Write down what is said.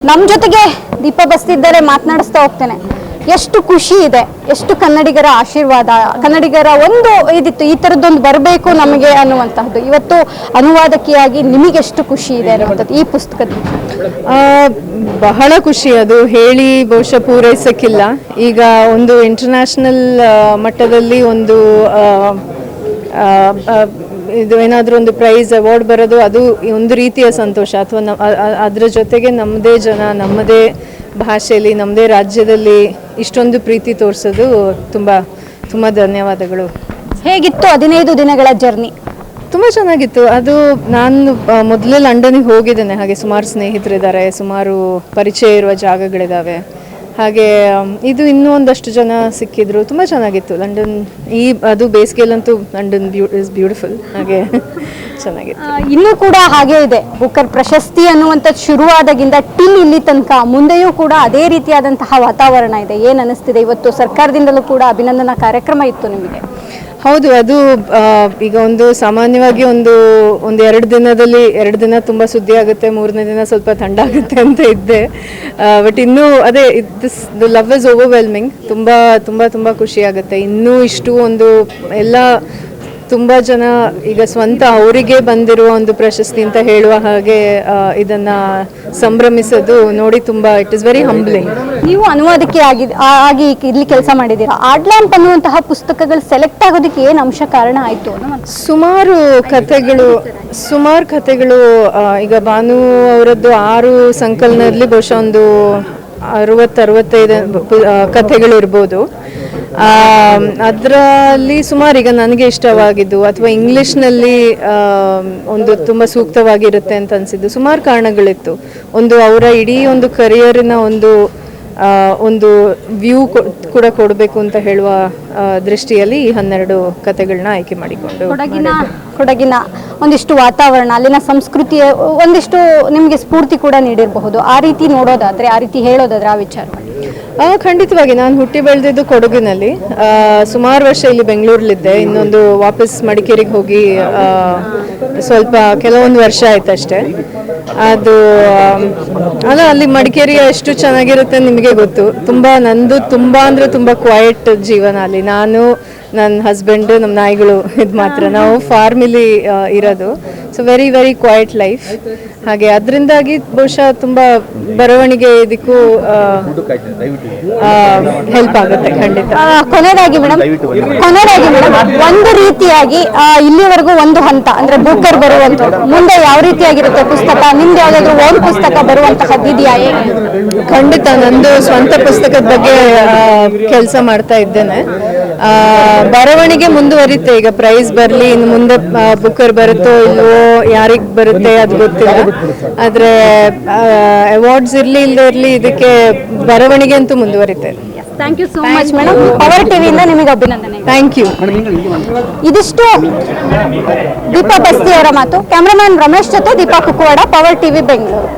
ನಮ್ಮ ಜೊತೆಗೆ ದೀಪಾ ಬಸ್ತಿದ್ದಾರೆ, ಮಾತನಾಡಿಸ್ತಾ ಹೋಗ್ತೇನೆ. ಎಷ್ಟು ಖುಷಿ ಇದೆ, ಎಷ್ಟು ಕನ್ನಡಿಗರ ಆಶೀರ್ವಾದ, ಕನ್ನಡಿಗರ ಒಂದು ಇದಿತ್ತು ಈ ಥರದ್ದೊಂದು ಬರಬೇಕು ನಮಗೆ ಅನ್ನುವಂತಹದ್ದು. ಇವತ್ತು ಅನುವಾದಕಿಯಾಗಿ ನಿಮಗೆ ಎಷ್ಟು ಖುಷಿ ಇದೆ ಅನ್ನುವಂಥದ್ದು ಈ ಪುಸ್ತಕದ? ಬಹಳ ಖುಷಿ, ಅದು ಹೇಳಿ ಬಹುಶಃ ಪೂರೈಸಕ್ಕಿಲ್ಲ. ಈಗ ಒಂದು ಇಂಟರ್ನ್ಯಾಷನಲ್ ಮಟ್ಟದಲ್ಲಿ ಒಂದು ಇದು ಏನಾದರೂ ಒಂದು ಪ್ರೈಸ್ ಅವಾರ್ಡ್ ಬರೋದು ಅದು ಒಂದು ರೀತಿಯ ಸಂತೋಷ. ಅಥವಾ ಅದರ ಜೊತೆಗೆ ನಮ್ಮದೇ ಜನ, ನಮ್ಮದೇ ಭಾಷೆಯಲ್ಲಿ, ನಮ್ಮದೇ ರಾಜ್ಯದಲ್ಲಿ ಇಷ್ಟೊಂದು ಪ್ರೀತಿ ತೋರಿಸೋದು ತುಂಬ ತುಂಬ ಧನ್ಯವಾದಗಳು. ಹೇಗಿತ್ತು 15 ದಿನಗಳ ಜರ್ನಿ? ತುಂಬ ಚೆನ್ನಾಗಿತ್ತು. ಅದು ನಾನು ಮೊದಲೇ ಲಂಡನ್ಗೆ ಹೋಗಿದ್ದೇನೆ, ಹಾಗೆ ಸುಮಾರು ಸ್ನೇಹಿತರಿದ್ದಾರೆ, ಸುಮಾರು ಪರಿಚಯ ಇರುವ ಜಾಗಗಳಿದ್ದಾವೆ. ಹಾಗೆ ಇದು ಇನ್ನೂ ಒಂದಷ್ಟು ಜನ ಸಿಕ್ಕಿದ್ರು, ತುಂಬ ಚೆನ್ನಾಗಿತ್ತು ಲಂಡನ್. ಅದು ಬೇಸಿಗೆಯಲ್ಲಂತೂ ಲಂಡನ್ ಇಸ್ ಬ್ಯೂಟಿಫುಲ್. ಹಾಗೆ ಚೆನ್ನಾಗಿತ್ತು. ಇನ್ನೂ ಕೂಡ ಹಾಗೆ ಇದೆ. ಬುಕರ್ ಪ್ರಶಸ್ತಿ ಅನ್ನುವಂಥದ್ದು ಶುರುವಾದಾಗಿಂದ ಟಿಲ್ ಇಲ್ಲಿ ತನಕ ಮುಂದೆಯೂ ಕೂಡ ಅದೇ ರೀತಿಯಾದಂತಹ ವಾತಾವರಣ ಇದೆ. ಏನು ಅನ್ನಿಸ್ತಿದೆ? ಇವತ್ತು ಸರ್ಕಾರದಿಂದಲೂ ಕೂಡ ಅಭಿನಂದನಾ ಕಾರ್ಯಕ್ರಮ ಇತ್ತು ನಿಮಗೆ. ಹೌದು, ಅದು ಈಗ ಒಂದು ಸಾಮಾನ್ಯವಾಗಿ ಒಂದು 2 ದಿನ ತುಂಬ ಸುದ್ದಿ ಆಗುತ್ತೆ, 3ನೇ ದಿನ ಸ್ವಲ್ಪ ಥಂಡ ಆಗುತ್ತೆ ಅಂತ ಇದ್ದೆ. ಬಟ್ ಇನ್ನೂ ಅದೇ ದ ಲವ್ ಇಸ್ ಓವರ್ವೆಲ್ಮಿಂಗ್. ತುಂಬ ತುಂಬ ತುಂಬ ಖುಷಿ ಆಗುತ್ತೆ. ಇನ್ನೂ ಇಷ್ಟು ಒಂದು ಎಲ್ಲ ತುಂಬ ಜನ ಈಗ ಸ್ವಂತ ಅವರಿಗೆ ಬಂದಿರುವ ಒಂದು ಪ್ರಶಸ್ತಿ ಅಂತ ಹೇಳುವ ಹಾಗೆ ಇದನ್ನು ಸಂಭ್ರಮಿಸೋದು ನೋಡಿ ತುಂಬ ಇಟ್ ಇಸ್ ವೆರಿ ಹಂಬ್ಲಿಂಗ್. ನೀವು ಅನುವಾದಕ್ಕೆ ಆಗಿ ಇಲ್ಲಿ ಕೆಲಸ ಮಾಡಿದ್ದೀರಾ. ಆಡ್ಲ್ಯಾಂಪ್ ಅನ್ನುವಂತಹ ಪುಸ್ತಕಗಳು ಸೆಲೆಕ್ಟ್ ಆಗೋದಕ್ಕೆ ಏನು ಅಂಶ ಕಾರಣ ಆಯಿತು? ಸುಮಾರು ಕಥೆಗಳು ಈಗ ಭಾನು ಅವರದ್ದು 6 ಸಂಕಲನದಲ್ಲಿ ಬಹುಶಃ ಒಂದು 60-65 ಕಥೆಗಳು ಇರ್ಬೋದು. ಅದರಲ್ಲಿ ಸುಮಾರು ಈಗ ನನಗೆ ಇಷ್ಟವಾಗಿದ್ದು ಅಥವಾ ಇಂಗ್ಲೀಷ್ನಲ್ಲಿ ಒಂದು ತುಂಬ ಸೂಕ್ತವಾಗಿರುತ್ತೆ ಅಂತ ಅನಿಸಿದ್ದು ಸುಮಾರು ಕಾರಣಗಳಿತ್ತು. ಒಂದು ಅವರ ಇಡೀ ಒಂದು ಕರಿಯರಿನ ಒಂದು ವ್ಯೂ ಕೂಡ ಕೊಡಬೇಕು ಅಂತ ಹೇಳುವ ದೃಷ್ಟಿಯಲ್ಲಿ ಈ 12 ಕಥೆಗಳನ್ನ ಆಯ್ಕೆ ಮಾಡಿಕೊಂಡು. ಕೊಡಗಿನ ಒಂದಿಷ್ಟು ವಾತಾವರಣ, ಅಲ್ಲಿನ ಸಂಸ್ಕೃತಿಯ ಒಂದಿಷ್ಟು ನಿಮಗೆ ಸ್ಫೂರ್ತಿ ಕೂಡ ನೀಡಿರಬಹುದು. ಆ ರೀತಿ ನೋಡೋದಾದ್ರೆ, ಆ ರೀತಿ ಹೇಳೋದಾದ್ರೆ ಆ ವಿಚಾರ? ಖಂಡಿತವಾಗಿ. ನಾನು ಹುಟ್ಟಿ ಬೆಳೆದಿದ್ದು ಕೊಡಗಿನಲ್ಲಿ, ಸುಮಾರು ವರ್ಷ ಇಲ್ಲಿ ಬೆಂಗಳೂರಲ್ಲಿದ್ದೆ. ಇನ್ನೊಂದು ವಾಪಸ್ ಮಡಿಕೇರಿಗೆ ಹೋಗಿ ಸ್ವಲ್ಪ ಕೆಲವೊಂದು ವರ್ಷ ಆಯ್ತು ಅಷ್ಟೇ. ಅದು ಅಲ್ಲಿ ಮಡಿಕೇರಿ ಎಷ್ಟು ಚೆನ್ನಾಗಿರುತ್ತೆ ನಿಮಗೆ ಗೊತ್ತು. ನಂದು ತುಂಬ ಅಂದರೆ ತುಂಬ ಕ್ವೈಟ್ ಜೀವನ ಅಲ್ಲಿ. ನಾನು, ನನ್ನ ಹಸ್ಬೆಂಡ್, ನಮ್ಮ ನಾಯಿಗಳು, ಇದು ಮಾತ್ರ. ನಾವು ಫಾರ್ಮಿಲಿ ಇರೋದು. So very very quiet life. ಹಾಗೆ ಅದರಿಂದಾಗಿ ಬಹುಶಃ ತುಂಬ ಬರವಣಿಗೆ ಇದಕ್ಕೂ ಹೆಲ್ಪ್ ಆಗುತ್ತೆ ಖಂಡಿತ. ಕೊನೆಯದಾಗಿ ಮೇಡಮ್, ಒಂದು ರೀತಿಯಾಗಿ ಇಲ್ಲಿವರೆಗೂ ಒಂದು ಹಂತ ಅಂದ್ರೆ ಬುಕ್ಕರ್ ಬರುವಂಥದ್ದು, ಮುಂದೆ ಯಾವ ರೀತಿಯಾಗಿರುತ್ತೆ ಪುಸ್ತಕ? ನಿಮ್ದು ಯಾವುದಾದ್ರೂ ಓನ್ ಪುಸ್ತಕ ಬರುವಂತಹದ್ದು ಇದೆಯಾ? ಖಂಡಿತ. ನಂದು ಸ್ವಂತ ಪುಸ್ತಕದ ಬಗ್ಗೆ ಕೆಲಸ ಮಾಡ್ತಾ ಇದ್ದೇನೆ. ಬರವಣಿಗೆ ಮುಂದುವರಿತೆ. ಈಗ ಪ್ರೈಸ್ ಬರಲಿ, ಇನ್ನು ಮುಂದೆ ಬುಕ್ಕರ್ ಬರುತ್ತೋ ಇಲ್ವೋ, ಯಾರಿಗೆ ಬರುತ್ತೆ ಅದು ಗೊತ್ತಿಲ್ಲ. ಆದರೆ ಅವಾರ್ಡ್ಸ್ ಇರಲಿ ಇಲ್ಲದೆ ಇರಲಿ, ಇದಕ್ಕೆ ಬರವಣಿಗೆ ಅಂತೂ ಮುಂದುವರಿತೆ. Thank you so much madam. Power ಟಿವಿಯಿಂದ ನಿಮಗೆ ಅಭಿನಂದನೆ. Thank you. ಇದಿಷ್ಟು ದೀಪಾ ಬಸ್ತಿ ಅವರ ಮಾತು. ಕ್ಯಾಮ್ರಾಮನ್ ರಮೇಶ್ ಜೊತೆ ದೀಪಾ ಕುಕ್ಕವಾಡ, ಪವರ್ ಟಿವಿ ಬೆಂಗಳೂರು.